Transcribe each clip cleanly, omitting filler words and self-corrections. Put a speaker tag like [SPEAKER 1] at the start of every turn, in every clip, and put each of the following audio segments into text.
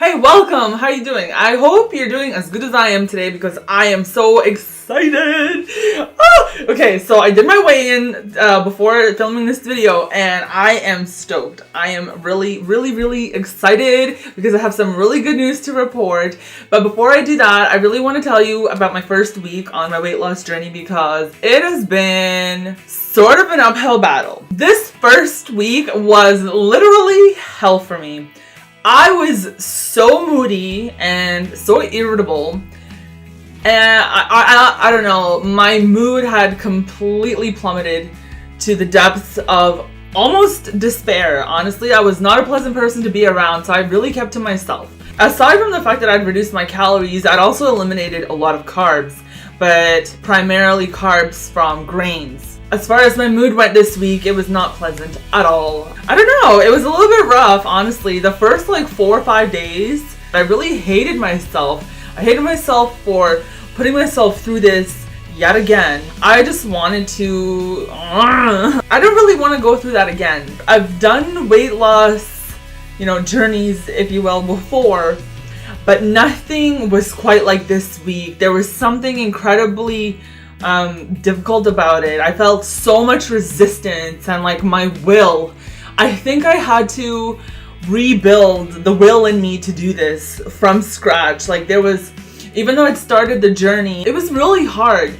[SPEAKER 1] Hey, welcome! How are you doing? I hope you're doing as good as I am today because I am so excited! Okay, so I did my weigh-in before filming this video and I am stoked. I am really excited because I have some really good news to report. But before I do that, I really want to tell you about my first week on my weight loss journey because it has been sort of an uphill battle. This first week was literally hell for me. I was so moody and so irritable, and I don't know, my mood had completely plummeted to the depths of almost despair. Honestly, I was not a pleasant person to be around, so I really kept to myself. Aside from the fact that I'd reduced my calories, I'd also eliminated a lot of carbs, but primarily carbs from grains. As far as my mood went this week, it was not pleasant at all. I don't know, it was a little bit rough, honestly. The first 4 or 5 days, I really hated myself. I hated myself for putting myself through this yet again. I just wanted to... I don't really want to go through that again. I've done weight loss, journeys, if you will, before, but nothing was quite like this week. There was something incredibly difficult about it. I felt so much resistance and my will. I think I had to rebuild the will in me to do this from scratch. Even though I'd started the journey, it was really hard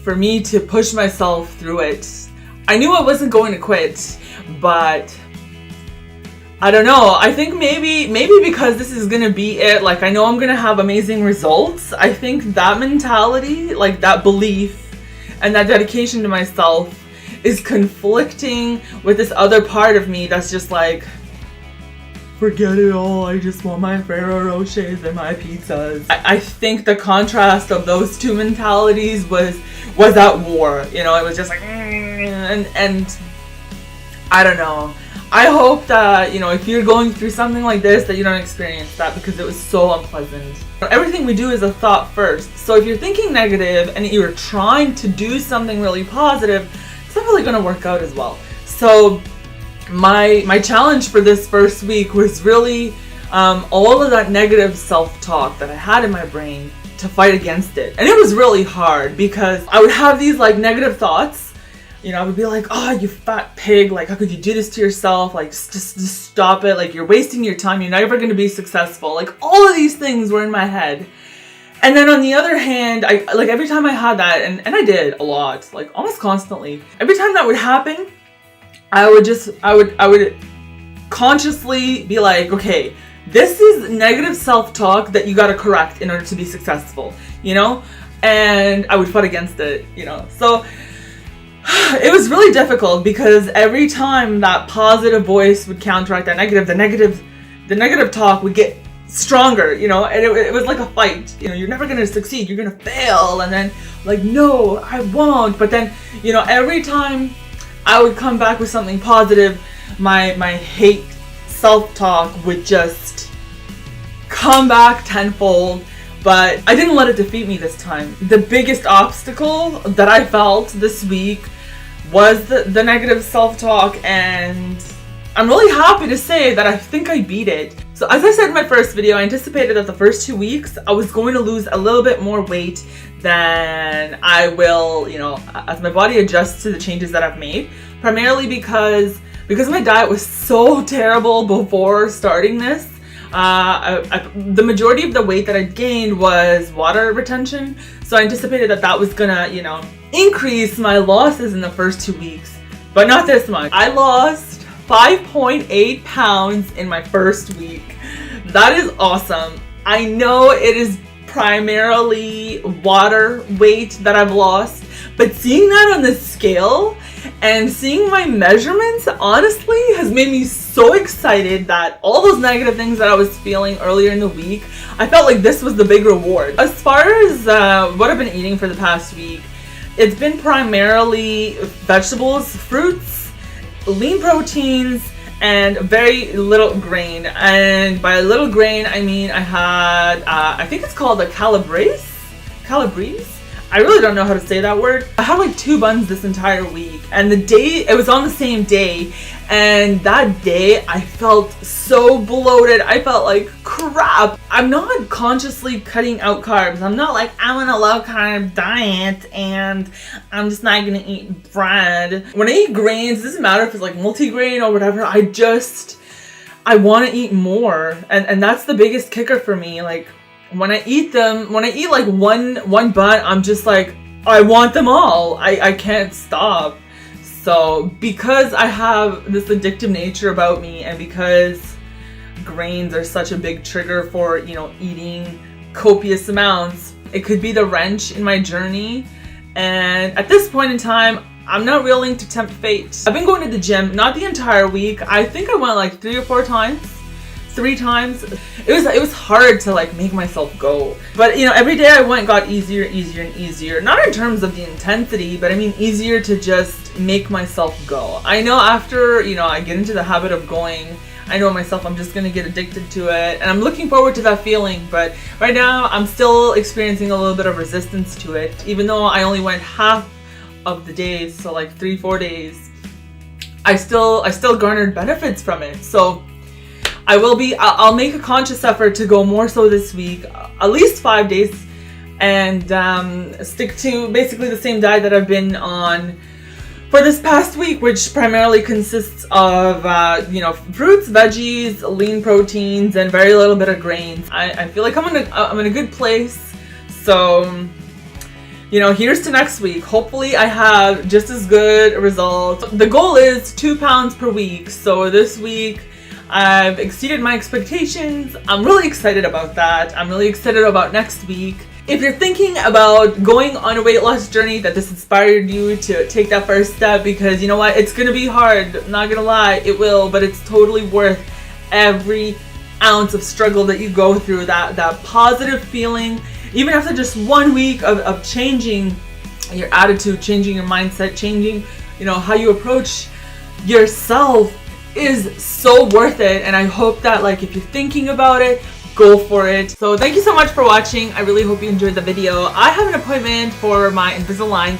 [SPEAKER 1] for me to push myself through it. I knew I wasn't going to quit, but I don't know. I think maybe because this is gonna be it, I know I'm gonna have amazing results. I think that mentality, that belief and that dedication to myself is conflicting with this other part of me that's just forget it all, I just want my Ferrero Rochers and my pizzas. I think the contrast of those two mentalities was at war. It was just and I don't know. I hope that, if you're going through something like this, that you don't experience that because it was so unpleasant. Everything we do is a thought first. So if you're thinking negative and you're trying to do something really positive, it's not really going to work out as well. So my challenge for this first week was really all of that negative self-talk that I had in my brain to fight against it. And it was really hard because I would have these negative thoughts. I would be oh, you fat pig, how could you do this to yourself? Just stop it. You're wasting your time. You're never going to be successful. All of these things were in my head. And then on the other hand, I every time I had that, and I did a lot, almost constantly. Every time that would happen, I would consciously be okay, this is negative self-talk that you got to correct in order to be successful, And I would fight against it, So it was really difficult because every time that positive voice would counteract that negative, the negative talk would get stronger, and it was like a fight. You're never going to succeed, you're going to fail, and then no, I won't. But then, every time I would come back with something positive, my hate self-talk would just come back tenfold. But I didn't let it defeat me this time. The biggest obstacle that I felt this week was the negative self-talk, and I'm really happy to say that I think I beat it. So as I said in my first video, I anticipated that the first 2 weeks I was going to lose a little bit more weight than I will, as my body adjusts to the changes that I've made. Primarily because my diet was so terrible before starting this. The majority of the weight that I gained was water retention, so I anticipated that was gonna, increase my losses in the first 2 weeks, but not this much. I lost 5.8 pounds in my first week. That is awesome. I know it is primarily water weight that I've lost, but seeing that on the scale and seeing my measurements honestly has made me so excited that all those negative things that I was feeling earlier in the week, I felt like this was the big reward. As far as what I've been eating for the past week, it's been primarily vegetables, fruits, lean proteins, and very little grain. And by little grain, I mean I had, I think it's called a calabrese. I really don't know how to say that word. I had like 2 buns this entire week, and it was on the same day, and that day I felt so bloated. I felt like crap. I'm not consciously cutting out carbs. I'm not like, I'm on a low carb diet and I'm just not gonna eat bread. When I eat grains, it doesn't matter if it's like multigrain or whatever, I want to eat more, and that's the biggest kicker for me. Like, when I eat like one bun, I'm just like, I want them all. I can't stop. So because I have this addictive nature about me, and because grains are such a big trigger for, you know, eating copious amounts, it could be the wrench in my journey. And at this point in time, I'm not willing to tempt fate. I've been going to the gym, not the entire week. I think I went like 3 or 4 times. 3 times. It was hard to like make myself go. But you know, every day I went got easier and easier. Not in terms of the intensity, but I mean easier to just make myself go. I know after, you know, I get into the habit of going, I know myself, I'm just gonna get addicted to it, and I'm looking forward to that feeling. But right now I'm still experiencing a little bit of resistance to it, even though I only went half of the days, so like 3-4 days. I still garnered benefits from it. So I'll make a conscious effort to go more so this week, at least 5 days, and stick to basically the same diet that I've been on for this past week, which primarily consists of you know, fruits, veggies, lean proteins, and very little bit of grains. I feel like I'm in a good place. So, you know, here's to next week. Hopefully I have just as good results. The goal is 2 pounds per week. So this week I've exceeded my expectations. I'm really excited about that. I'm really excited about next week. If you're thinking about going on a weight loss journey, that this inspired you to take that first step, because you know what? It's gonna be hard, not gonna lie, it will, but it's totally worth every ounce of struggle that you go through. That positive feeling, even after just 1 week of changing your attitude, changing your mindset, changing, you know, how you approach yourself, is so worth it. And I hope that, like, if you're thinking about it, go for it. So thank you so much for watching. I really hope you enjoyed the video. I have an appointment for my Invisalign.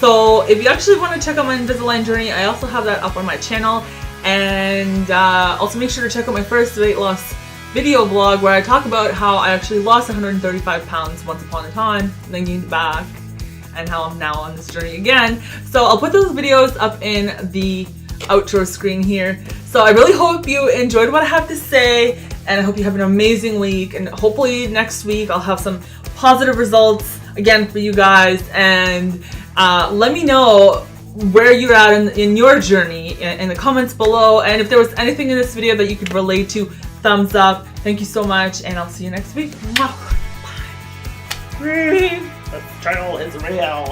[SPEAKER 1] So if you actually want to check out my Invisalign journey, I also have that up on my channel. And also make sure to check out my first weight loss video blog, where I talk about how I actually lost 135 pounds once upon a time, and then gained it back, and how I'm now on this journey again. So I'll put those videos up in the outro screen here. So I really hope you enjoyed what I have to say, and I hope you have an amazing week, and hopefully next week I'll have some positive results again for you guys. And let me know where you're at in your journey in the comments below, and if there was anything in this video that you could relate to, thumbs up. Thank you so much, and I'll see you next week. Bye. This channel is real.